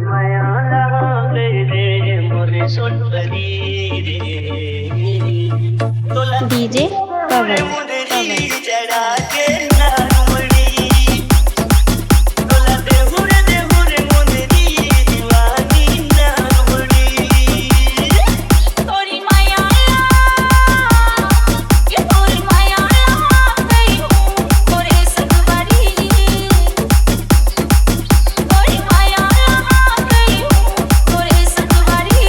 माया रे रे मोरे सोनपरी रे तोला डीजे मोरे पवन मुंदरी चढ़ा के नानुमड़ी तोला दे हुरे मुंदरी दीवानी नानुमड़ी तोरी माया ये तोरी माया गई हूँ मोरे सगवारी तोरी माया गई हूँ मोरे सगवारी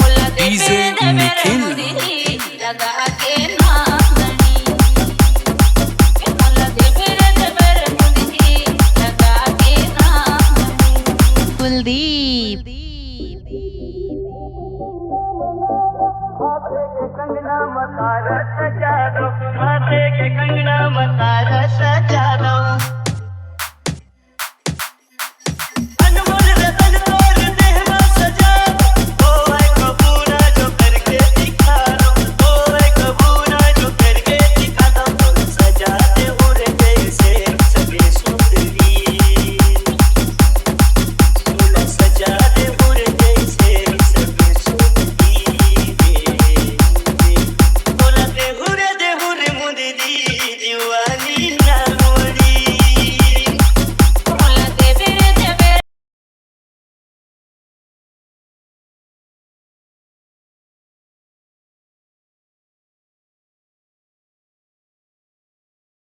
बोला दे मेरे मुंदरी लगा के नानी बोला दे मेरे मुंदरी लगा के नानी कुलदीप माथे के कंगना मतारा सजा दो माथे के कंगना मतारा सजा दो